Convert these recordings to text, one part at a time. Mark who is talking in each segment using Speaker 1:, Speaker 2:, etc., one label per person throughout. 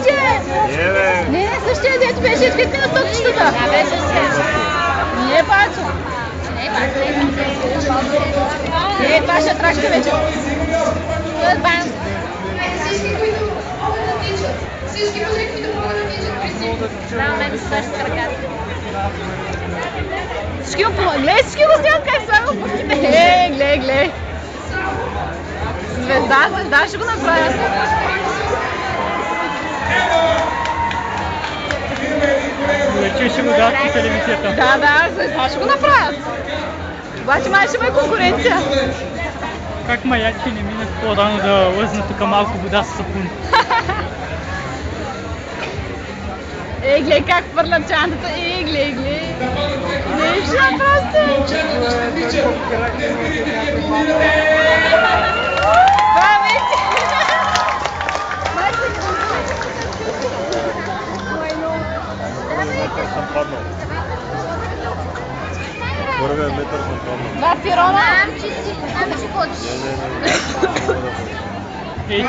Speaker 1: същия! Не, същия, дето беше изкъпи на стокчетата. Да, беше същия. Не е Пацо. Не е Пацо. Не е Паша Трашка вече. Това е Банско. Всички мъже, които могат да тичат красиво. Да, мен си също краката. Всички му помагат. Гледай, всички го снимат как само пуските. Гледай. Звезда ще го направят.
Speaker 2: Вече ще го дадат по телевизията.
Speaker 1: Да, звезда ще го направят. Обаче май ще има конкуренция.
Speaker 2: Как маячи не минат по-рано да лъзна тук малко вода с сапун?
Speaker 1: Гледай как хвърля чантата. Гледай. Не ще просто.
Speaker 3: Първия метър съм паднал.
Speaker 1: Да, Фирона.
Speaker 4: Ами ще ходиш.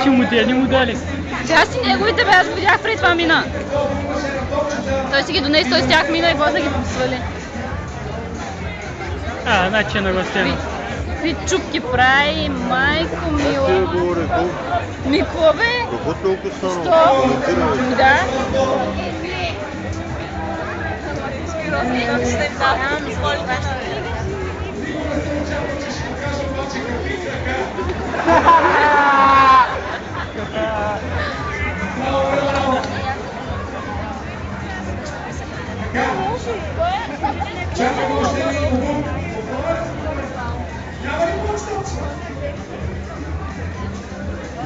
Speaker 2: Че модели.
Speaker 1: Сега си неговите бе, аз го видях преди това мина. Той си ги донесе, той с тях мина и после ги свали.
Speaker 2: Значи е нагласено.
Speaker 1: Какви чупки прави, майко мила.
Speaker 3: Аз ще говоря,
Speaker 1: Какво бе?
Speaker 3: какво толкова стана?
Speaker 1: Да.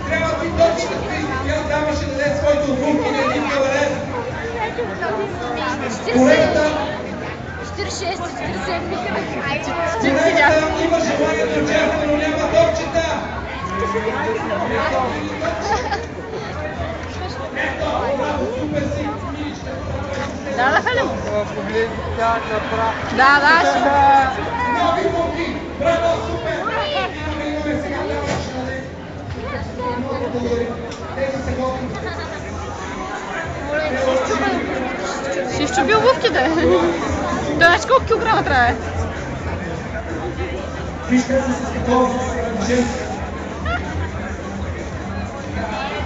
Speaker 5: Трябва ти точно да ти, тя даваше да даде своите обувки на един кавалер.
Speaker 4: 46, 47.
Speaker 5: Има желание да участва, но няма топчета.
Speaker 1: Да, Халим?
Speaker 6: Погледни тях направо.
Speaker 1: Да, ще.
Speaker 5: Нови обувки. Браво, супер. Имаме сега нямаше, нали? Много благодарим. Тези се готвим.
Speaker 1: Ще изчупи обувките. Да, знаеш колко килограма трябва?
Speaker 5: Вижте се с такова женски.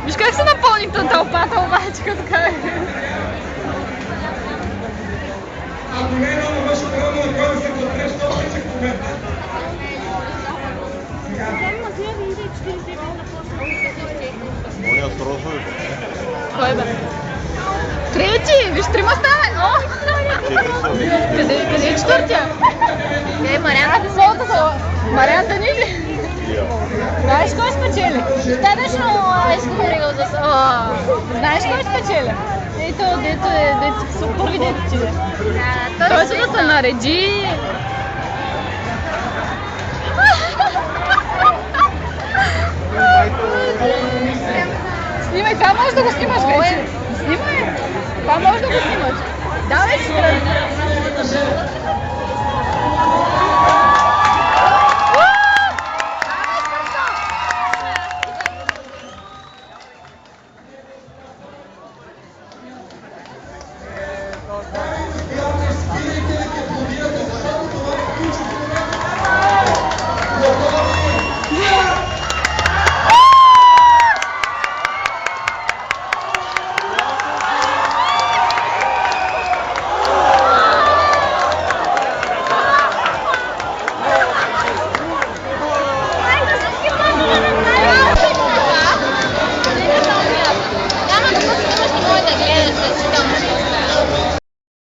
Speaker 1: Виж как се напълни тълпата обаче, като каже.
Speaker 5: Ако не е много външно народно, на кой да се подпре, защото вече победа.
Speaker 3: Моя с розови.
Speaker 1: Кой бе? Трети! Виж, трима става! Къде е четвъртия? Марианта са. Марианта ни ли? Знаеш кой спечели?
Speaker 4: Достатъчно изговорил за това.
Speaker 1: Знаеш кой спечели? Ето, дето са първи дето. Той се да се нареди. Снимай, това можеш да го снимаш вече. Снимай! Това можеш да го снимаш. Давай си тръгна.